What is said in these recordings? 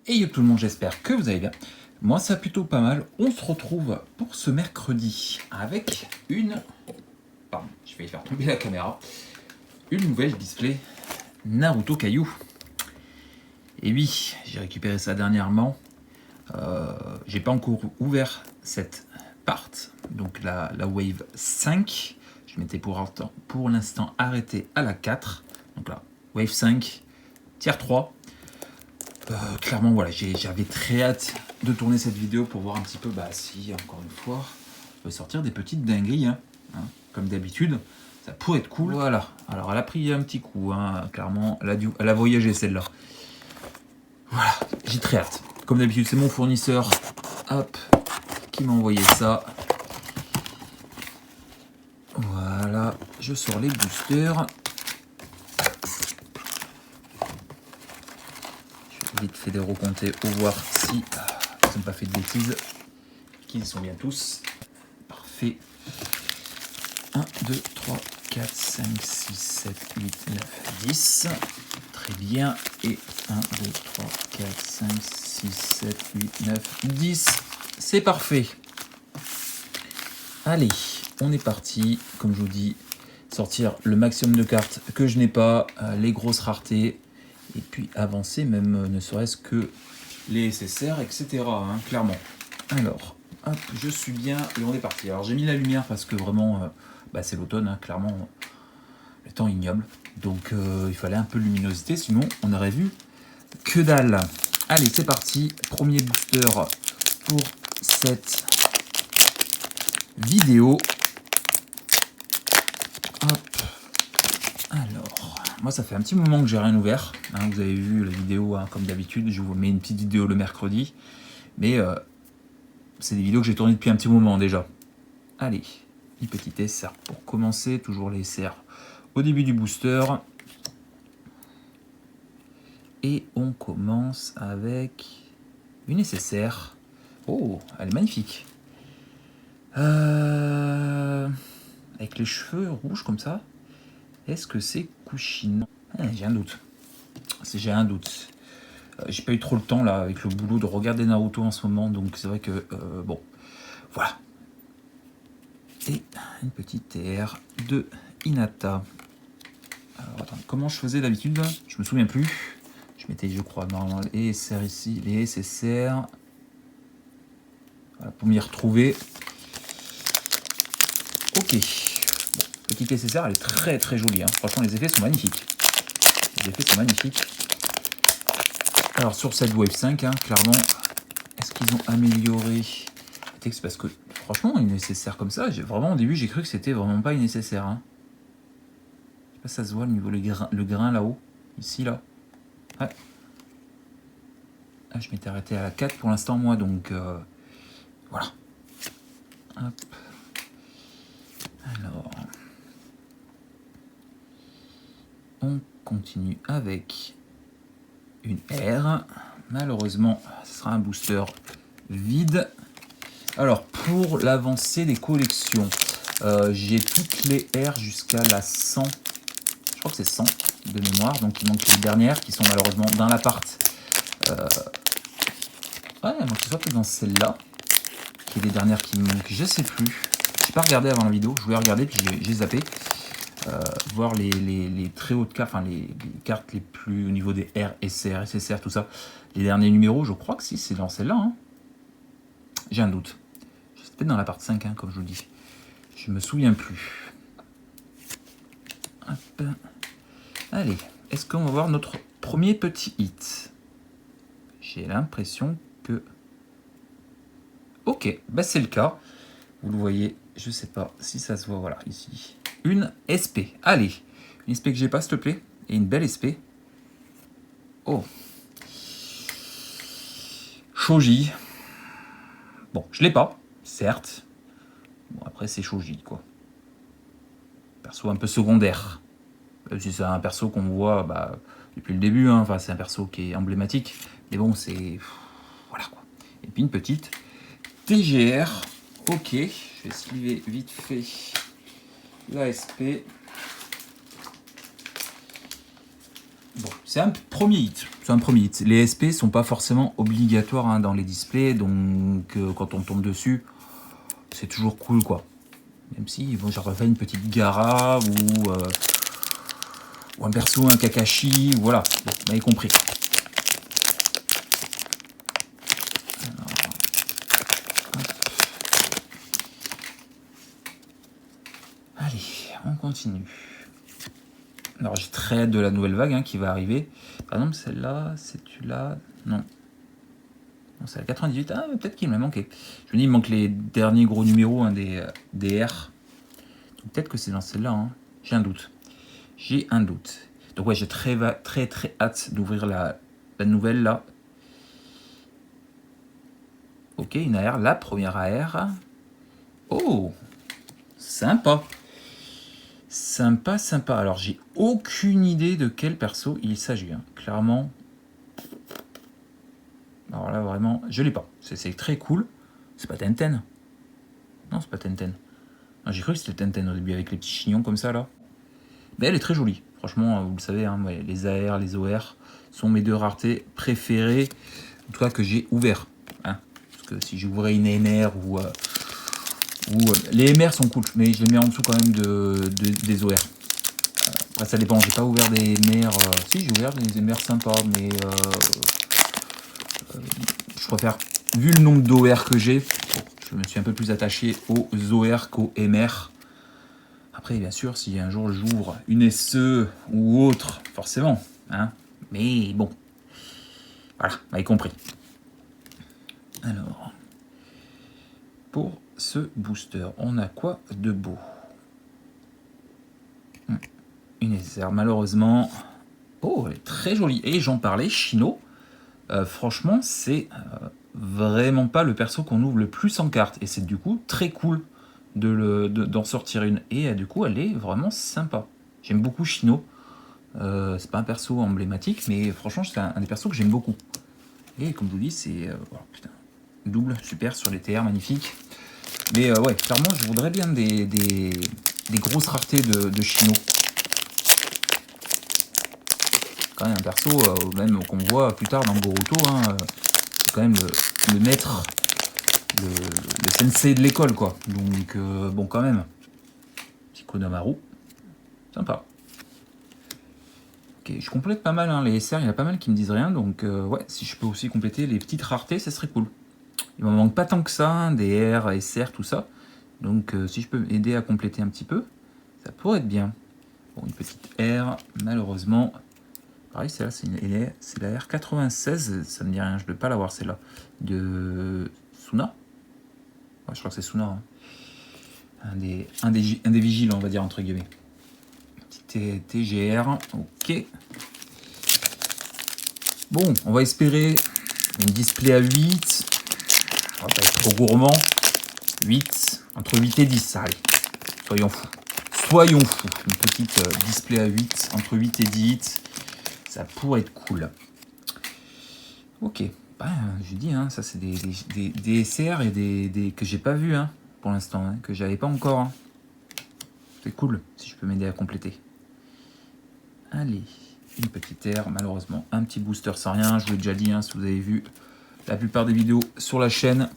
Et yo tout le monde, j'espère que vous allez bien. Moi ça va plutôt pas mal. On se retrouve pour ce mercredi avec une... Pardon, je vais faire tomber la caméra. Une nouvelle display Naruto Caillou. Et oui, j'ai récupéré ça dernièrement. J'ai pas encore ouvert cette part, donc la Wave 5. Je m'étais pour l'instant arrêté à la 4. Donc là, Wave 5, tier 3. Clairement, voilà, j'avais très hâte de tourner cette vidéo pour voir un petit peu si, encore une fois, je peux sortir des petites dingueries, comme d'habitude. Ça pourrait être cool. Voilà, alors elle a pris un petit coup, clairement, elle a voyagé celle-là. Voilà, j'ai très hâte. Comme d'habitude, c'est mon fournisseur, hop, qui m'a envoyé ça. Voilà, je sors les boosters. Je vais vite fait les recompter pour voir si ils n'ont pas fait de bêtises. Qu'ils sont bien tous. Parfait. 1, 2, 3, 4, 5, 6, 7, 8, 9, 10. Très bien. Et 1, 2, 3, 4, 5, 6, 7, 8, 9, 10. C'est parfait. Allez, on est parti. Comme je vous dis, sortir le maximum de cartes que je n'ai pas, les grosses raretés, et puis avancer, même ne serait-ce que les SSR, etc. Clairement. Alors, hop, je suis bien et on est parti. Alors j'ai mis la lumière parce que vraiment, c'est l'automne, clairement, le temps est ignoble. Donc il fallait un peu de luminosité, sinon on aurait vu que dalle. Allez, c'est parti. Premier booster pour cette vidéo. Hop. Alors, moi ça fait un petit moment que j'ai rien ouvert. Vous avez vu la vidéo, comme d'habitude, je vous mets une petite vidéo le mercredi. Mais c'est des vidéos que j'ai tournées depuis un petit moment déjà. Allez, une petite SR pour commencer. Toujours les SR au début du booster. Et on commence avec une SSR. Oh, elle est magnifique. Avec les cheveux rouges comme ça. Est-ce que c'est Kushina? J'ai un doute. J'ai un doute. J'ai pas eu trop le temps là avec le boulot de regarder Naruto en ce moment, donc c'est vrai que bon, voilà. Et une petite TR de Hinata. Alors attends, comment je faisais d'habitude? Je me souviens plus. Je mettais, je crois, normalement les SR ici, les SSR. Voilà, pour m'y retrouver. Ok. Bon, petite SSR, elle est très très jolie. Franchement, les effets sont magnifiques. Les effets sont magnifiques. Alors sur cette Wave 5, clairement, est-ce qu'ils ont amélioré le texte? Parce que franchement, une nécessaire comme ça, vraiment au début j'ai cru que c'était vraiment pas une nécessaire. Je sais pas si ça se voit au niveau le grain là-haut, ici là. Ouais. Ah, je m'étais arrêté à la 4 pour l'instant moi, donc voilà. Hop. Alors, on continue avec une R. Malheureusement, ce sera un booster vide. Alors, pour l'avancée des collections, j'ai toutes les R jusqu'à la 100. Je crois que c'est 100 de mémoire. Donc, il manque les dernières qui sont malheureusement dans l'appart. Ouais, il manque soit peut-être dans celle-là. Qui est les dernières qui me manquent. Je sais plus. J'ai pas regardé avant la vidéo. Je voulais regarder, puis j'ai zappé. Voir les très hautes cartes, enfin les cartes les plus au niveau des R, SR, SSR, tout ça. Les derniers numéros, je crois que si, c'est dans celle-là. J'ai un doute. C'est peut-être dans la part 5, comme je vous dis. Je me souviens plus. Hop. Allez, est-ce qu'on va voir notre premier petit hit? J'ai l'impression que... Ok, c'est le cas. Vous le voyez, je sais pas si ça se voit, voilà, ici. Une SP. Allez, une SP que j'ai pas, s'il te plaît. Et une belle SP. Oh. Shoji. Bon, je l'ai pas, certes. Bon, après, c'est Shoji, quoi. Perso un peu secondaire. C'est un perso qu'on voit depuis le début. Enfin, c'est un perso qui est emblématique. Mais bon, c'est... Voilà, quoi. Et puis une petite TGR. Ok, je vais sliver vite fait l'ASP. Bon, c'est un premier hit. C'est un premier hit. Les SP sont pas forcément obligatoires hein, dans les displays, donc quand on tombe dessus, c'est toujours cool quoi. Même si bon, j'aurais fait une petite Gara ou un perso, un Kakashi, voilà, bon, vous m'avez compris. Alors, allez, on continue. Alors j'ai très hâte de la nouvelle vague hein, qui va arriver. Par exemple celle-là, c'est-tu-là? Non. Non, c'est la 98. Ah, peut-être qu'il me manquait. Je me dis, il manque les derniers gros numéros hein, des R. Peut-être que c'est dans celle-là. Hein. J'ai un doute. J'ai un doute. Donc ouais, j'ai très hâte d'ouvrir la nouvelle là. Ok, une AR, la première AR. Oh, sympa. Sympa, sympa. Alors j'ai aucune idée de quel perso il s'agit. Hein. Clairement. Alors là vraiment, je l'ai pas. C'est très cool. C'est pas Tenten. Non, c'est pas Tenten. J'ai cru que c'était Tenten au début avec les petits chignons comme ça là. Mais elle est très jolie. Franchement, vous le savez, hein, les AR, les OR sont mes deux raretés préférées. En tout cas que j'ai ouvert. Hein. Parce que si j'ouvrais une MR ou les MR sont cool, mais je les mets en dessous quand même des OR. Après ça dépend, j'ai pas ouvert des MR. Si j'ai ouvert des MR sympas, mais je préfère, vu le nombre d'OR que j'ai, je me suis un peu plus attaché aux OR qu'aux MR. Après, bien sûr, si un jour j'ouvre une SE ou autre, forcément. Hein, mais bon. Voilà, vous avez compris. Alors, pour ce booster, on a quoi de beau? Une SR, malheureusement. Oh, elle est très jolie. Et j'en parlais, Chino. Franchement, c'est vraiment pas le perso qu'on ouvre le plus en carte. Et c'est du coup très cool d'en sortir une. Et du coup, elle est vraiment sympa. J'aime beaucoup Chino. C'est pas un perso emblématique, mais franchement, c'est un des persos que j'aime beaucoup. Et comme je vous dis, c'est oh, putain, double, super sur les TR, magnifique. Mais ouais, clairement, je voudrais bien des grosses raretés de Chino. Quand même un perso, même qu'on voit plus tard dans Boruto, hein, c'est quand même le maître, le sensei de l'école, quoi. Donc, bon, quand même. Psychonomaru, sympa. Ok, je complète pas mal, hein, les SR, il y en a pas mal qui me disent rien, donc ouais, si je peux aussi compléter les petites raretés, ça serait cool. Il m'en manque pas tant que ça, hein, des R, SR, tout ça. Donc, si je peux aider à compléter un petit peu, ça pourrait être bien. Bon, une petite R, malheureusement. Pareil, celle-là, c'est la R96, ça me dit rien, je ne peux pas l'avoir celle-là. De Suna. Ouais, je crois que c'est Suna. Hein. Un des vigiles, on va dire, entre guillemets. Petit TGR, ok. Bon, on va espérer une display à 8. On va pas être trop gourmand. 8, entre 8 et 10, allez. Soyons fous. Soyons fous. Une petite display à 8, entre 8 et 10. Ça pourrait être cool. Ok, bah, je dis, hein, ça c'est des SR et des que j'ai pas vu hein, pour l'instant, hein, que j'avais pas encore. Hein. C'est cool si je peux m'aider à compléter. Allez, une petite R, malheureusement un petit booster sans rien. Je vous l'ai déjà dit, hein, si vous avez vu la plupart des vidéos sur la chaîne,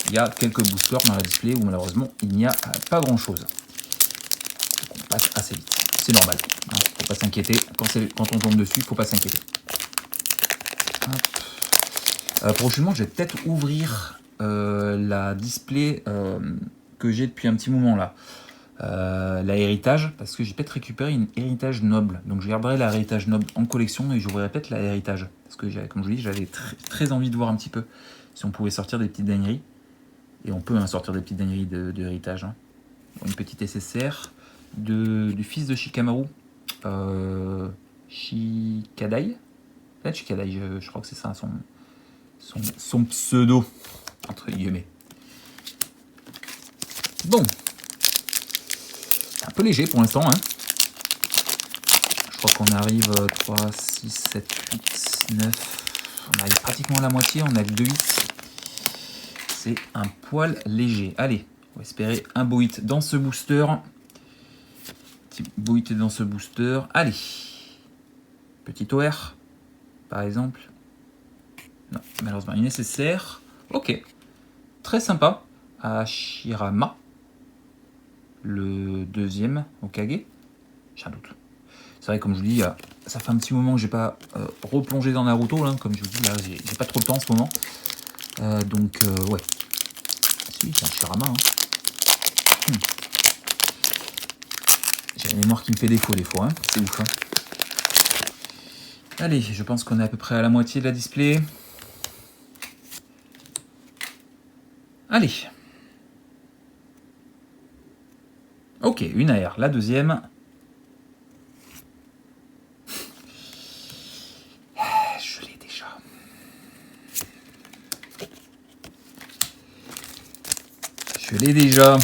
il y a quelques boosters dans la display où malheureusement il n'y a pas grand chose. Donc on passe assez vite, c'est normal. Hein, faut pas s'inquiéter, quand on tombe dessus, faut pas s'inquiéter. Prochainement, je vais peut-être ouvrir la display que j'ai depuis un petit moment là. La héritage, parce que j'ai peut-être récupéré une héritage noble. Donc je garderai la héritage noble en collection et j'ouvrirai peut-être la héritage. Parce que, comme je vous dis, j'avais très envie de voir un petit peu si on pouvait sortir des petites dingueries. Et on peut hein, sortir des petites dingueries de héritage. Hein. Une petite SSR du fils de Shikamaru. Shikadai. Peut-être Shikadai, je crois que c'est ça son pseudo, entre guillemets. Bon. C'est un peu léger pour l'instant. Hein. Je crois qu'on arrive 3, 6, 7, 8, 9. On arrive pratiquement à la moitié. On a le 2 hits. C'est un poil léger. Allez, on va espérer un beau hit dans ce booster. Petit beau hit dans ce booster. Allez. Petit OR. par exemple. Non, malheureusement, une SSR. Ok, très sympa. Hashirama, le deuxième Hokage. J'ai un doute. C'est vrai, comme je vous dis, ça fait un petit moment que j'ai pas replongé dans Naruto. Là, comme je vous dis, là, j'ai pas trop le temps en ce moment. Donc, ouais. Si, c'est un Hashirama. Hein. J'ai la mémoire qui me fait défaut des fois. Hein. C'est ouf. Hein. Allez, je pense qu'on est à peu près à la moitié de la display. Allez. Ok, une AR. La deuxième. Je l'ai déjà. Je l'ai déjà.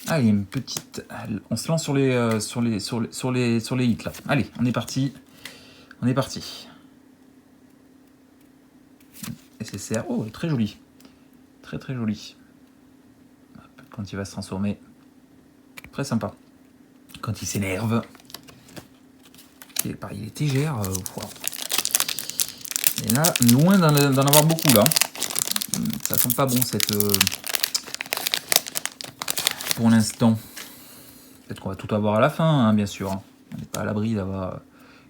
Ah, il y a une petite. On se lance sur les hits là. Allez, on est parti. On est parti. SSR. Oh, très joli. Très très joli. Quand il va se transformer. Très sympa. Quand il s'énerve. Il est TGR. Voilà. Et là, loin d'en avoir beaucoup là. Ça sent pas bon cette. Pour l'instant. Peut-être qu'on va tout avoir à la fin, hein, bien sûr. Hein. On n'est pas à l'abri d'avoir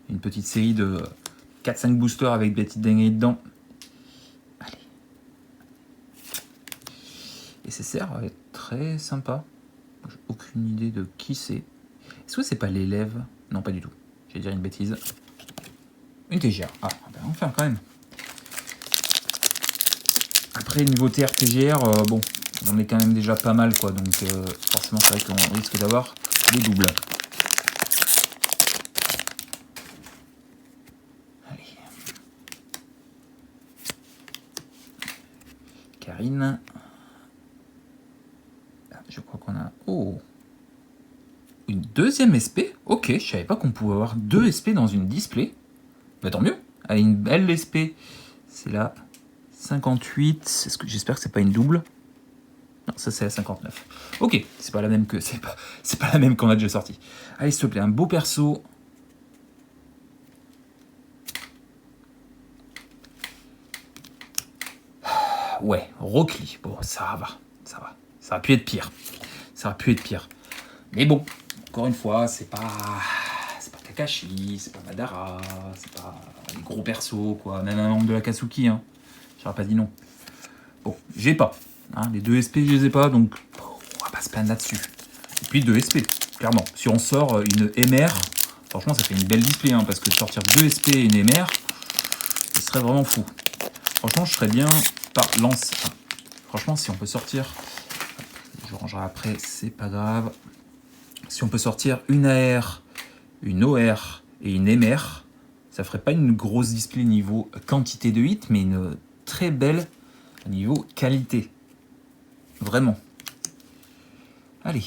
une petite série de 4-5 boosters avec des petites dingueries dedans. Allez. Et SSR est très sympa. J'ai aucune idée de qui c'est. Est-ce que c'est pas l'élève? Non, pas du tout. Je vais dire une bêtise. Une TGR. Ah, ben enfin, quand même. Après, niveau TR-TGR, bon, j'en ai quand même déjà pas mal, quoi. Donc, forcément, c'est vrai qu'on risque d'avoir des doubles. Allez. Karine. Je crois qu'on a... Oh, une deuxième SP. Ok, je savais pas qu'on pouvait avoir 2 SP dans une display. Bah tant mieux. Allez, une belle SP. C'est la 58. J'espère que c'est pas une double. Non, ça c'est la 59. Ok, c'est pas la même que... C'est pas la même qu'on a déjà sorti. Allez, s'il te plaît, un beau perso. Ouais, Rockly. Bon, ça va. Ça va. Ça aurait pu être pire. Ça aurait pu être pire. Mais bon, encore une fois, c'est pas Kakashi, c'est pas Madara, c'est pas les gros persos, quoi. Même un membre de la Katsuki, hein. J'aurais pas dit non. Bon, j'ai pas. Hein, les 2 SP, je les ai pas, donc on va pas se plaindre là-dessus. Et puis 2 SP, clairement. Si on sort une MR, franchement, ça fait une belle display, hein, parce que de sortir 2 SP et une MR, ce serait vraiment fou. Franchement, je serais bien par lance. Enfin, franchement, si on peut sortir... Je rangerai après, c'est pas grave. Si on peut sortir une AR, une OR et une MR, ça ferait pas une grosse display niveau quantité de hits, mais une très belle niveau qualité. Vraiment. Allez.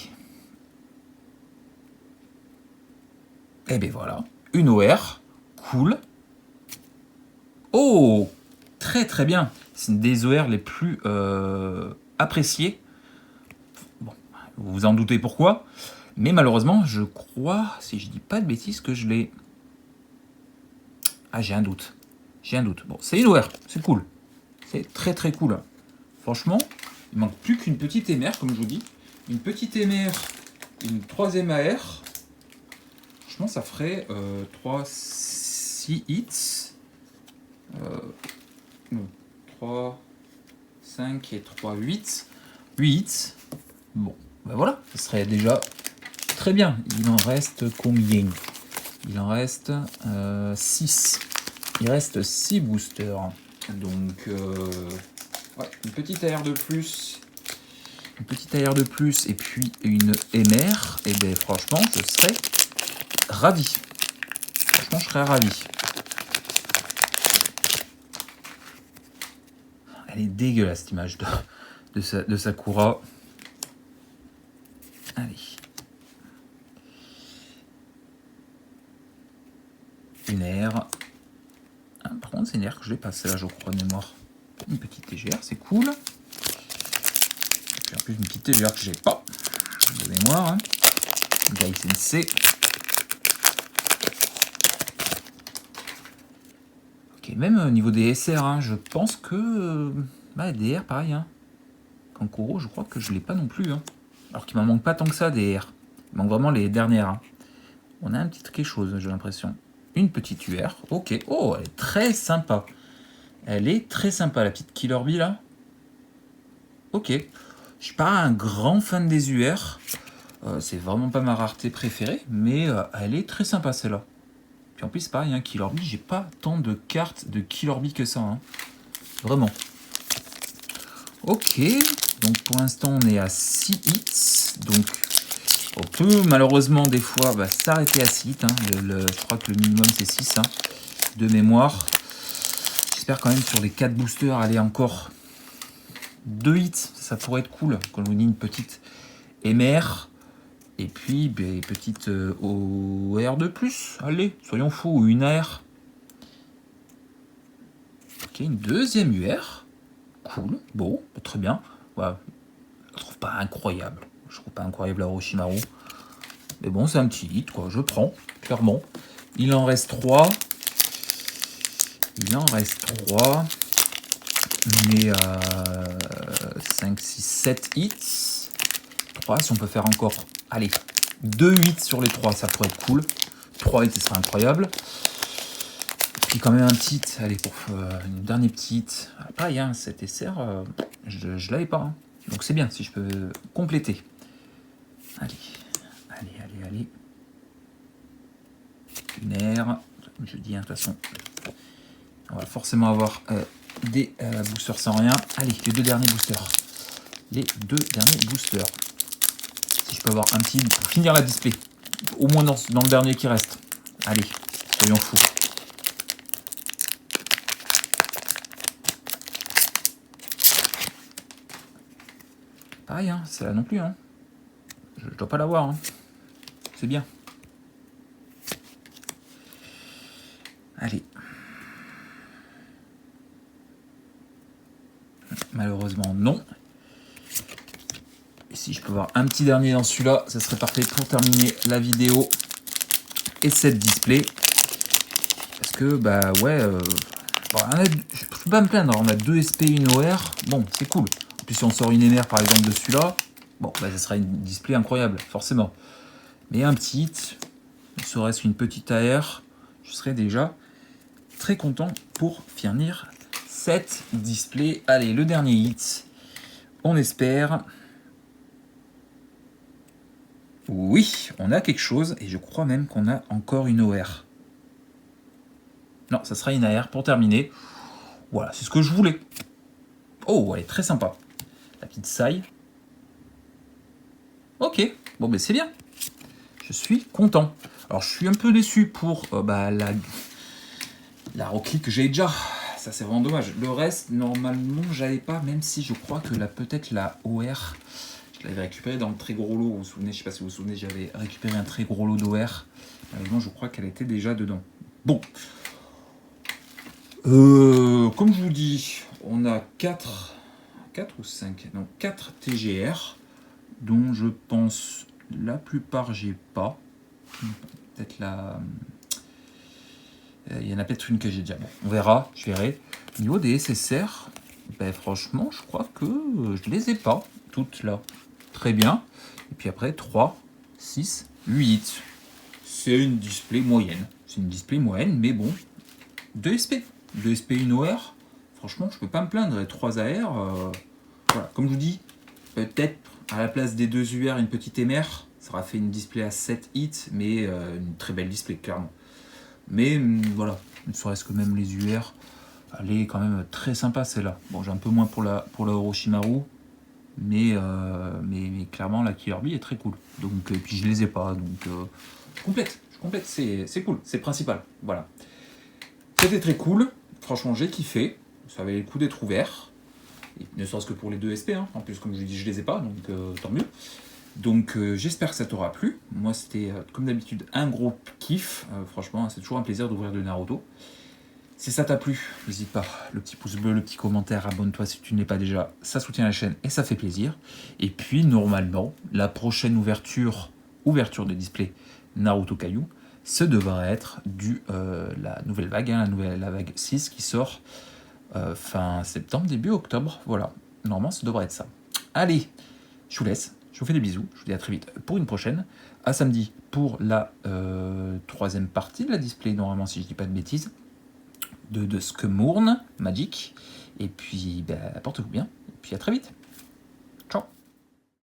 Et ben voilà. Une OR. Cool. Oh, très très bien. C'est une des OR les plus appréciées. Bon, vous vous en doutez pourquoi. Mais malheureusement, je crois, si je dis pas de bêtises, que je l'ai... Ah, j'ai un doute. J'ai un doute. Bon, c'est une OR, c'est cool. C'est très très cool. Franchement, il manque plus qu'une petite MR, comme je vous dis. Une petite MR, une troisième AR. Franchement, ça ferait 6 hits. 3, 5 et 3, 8. 8 hits. Bon, ben voilà, ça serait déjà... Très bien, il en reste combien? Il en reste 6. Il reste 6 boosters. Donc, ouais, une petite AR de plus. Une petite AR de plus et puis une MR. Et bien franchement, je serais ravi. Franchement, je serais ravi. Elle est dégueulasse cette image de Sakura. Allez. Une R. Ah, par contre, c'est une R que je vais passer là, je crois, de mémoire. Une petite TGR, c'est cool. Et puis plus, une petite TGR que j'ai pas de mémoire. Hein. Gai Sensei. Ok, même au niveau des SR, hein, je pense que... DR, pareil. Hein. Kankuro, je crois que je l'ai pas non plus. Hein. Alors qu'il m'en manque pas tant que ça des R. Il manque vraiment les dernières. Hein. On a un petit quelque chose, j'ai l'impression. Une petite UR. Ok. Oh, elle est très sympa. Elle est très sympa, la petite Killer Bee, là. Ok. Je suis pas un grand fan des UR. C'est vraiment pas ma rareté préférée. Mais elle est très sympa, celle-là. Puis en plus, pareil, hein, Killer Bee, j'ai pas tant de cartes de Killer Bee que ça. Hein. Vraiment. Ok. Donc pour l'instant, on est à 6 hits. Donc on peut malheureusement des fois s'arrêter à 6 hits. Hein. Je crois que le minimum c'est 6 hein, de mémoire. J'espère quand même sur les 4 boosters aller encore 2 hits. Ça pourrait être cool. Quand on dit une petite MR. Et puis petite OR de plus. Allez, soyons fous. Ou une AR. Ok, une deuxième UR. Cool. Bon, très bien. Voilà. Je trouve pas incroyable. Je trouve pas incroyable la Orochimaru. Mais bon, c'est un petit hit, quoi. Je prends, clairement. Il en reste 3. Il en reste 3. Mais 5, 6, 7 hits. 3, si on peut faire encore... Allez, 2 hits sur les 3, ça pourrait être cool. 3 hits, ce serait incroyable. Et puis quand même un petit hit. Allez, pour une dernière petite hit. Pareil, hein, cet SR, je l'avais pas. Hein. Donc c'est bien si je peux compléter. Allez. Une air. Je dis, hein, de toute façon, on va forcément avoir des boosters sans rien. Allez, les 2 derniers boosters. Les 2 derniers boosters. Si je peux avoir un petit pour finir la display. Au moins dans le dernier qui reste. Allez, soyons fous. Pareil, hein, c'est là non plus. Hein. Je dois pas l'avoir. Hein. C'est bien. Allez. Malheureusement, non. Et si je peux avoir un petit dernier dans celui-là, ça serait parfait pour terminer la vidéo et cette display. Parce que, je peux pas me plaindre. On a 2 SP, une OR. Bon, c'est cool. En plus, si on sort une MR par exemple de celui-là, bon, ça sera une display incroyable, forcément. Mais un petit hit, ne serait-ce qu'une petite AR, je serais déjà très content pour finir cette display. Allez, le dernier hit, on espère. Oui, on a quelque chose, et je crois même qu'on a encore une OR. Non, ça sera une AR pour terminer. Voilà, c'est ce que je voulais. Oh, elle est très sympa. La petite saille. Ok, bon, ben c'est bien. Je suis content. Alors, je suis un peu déçu pour la Rock Lee que j'ai déjà. Ça, c'est vraiment dommage. Le reste, normalement, j'avais pas, même si je crois que peut-être la OR, je l'avais récupéré dans le très gros lot. Vous vous souvenez, je sais pas si vous vous souvenez, j'avais récupéré un très gros lot d'OR. Malheureusement, je crois qu'elle était déjà dedans. Bon. Comme je vous dis, on a 4 ou 5, non, 4 TGR, dont je pense la plupart j'ai pas. Peut-être il y en a peut-être une que j'ai déjà. Bon, on verra, je verrai. Au niveau des SSR, franchement, je crois que je les ai pas toutes là. Très bien. Et puis après, 3, 6, 8. C'est une display moyenne. C'est une display moyenne, mais bon, 2 SP. 2 SP, une OR. Franchement, je peux pas me plaindre. Et 3 AR, voilà. Comme je vous dis, peut-être à la place des 2 UR, une petite MR. Ça aura fait une display à 7 hits, mais une très belle display, clairement. Mais voilà, ne serait-ce que même les UR, elle est quand même très sympa celle-là. Bon, j'ai un peu moins pour la Orochimaru, mais clairement la Killer Bee est très cool. Donc, et puis je les ai pas, donc je complète, c'est cool, c'est principal. Voilà. C'était très cool, franchement j'ai kiffé, ça avait le coup d'être ouvert. Et ne serait-ce que pour les 2 SP, hein. En plus comme je dis je les ai pas, donc tant mieux. Donc j'espère que ça t'aura plu. Moi c'était comme d'habitude un gros kiff. Franchement c'est toujours un plaisir d'ouvrir de Naruto. Si ça t'a plu, n'hésite pas, le petit pouce bleu, le petit commentaire, abonne-toi si tu ne l'es pas déjà, ça soutient la chaîne et ça fait plaisir. Et puis normalement, la prochaine ouverture de display Naruto Kaiju, ce devrait être la nouvelle vague, hein, la vague 6 qui sort fin septembre, début octobre. Voilà, normalement ça devrait être ça. Allez, je vous laisse, je vous fais des bisous, je vous dis à très vite pour une prochaine. À samedi pour la troisième partie de la display, normalement si je dis pas de bêtises, de Skemurn Magic. Et puis, portez-vous bien, et puis à très vite.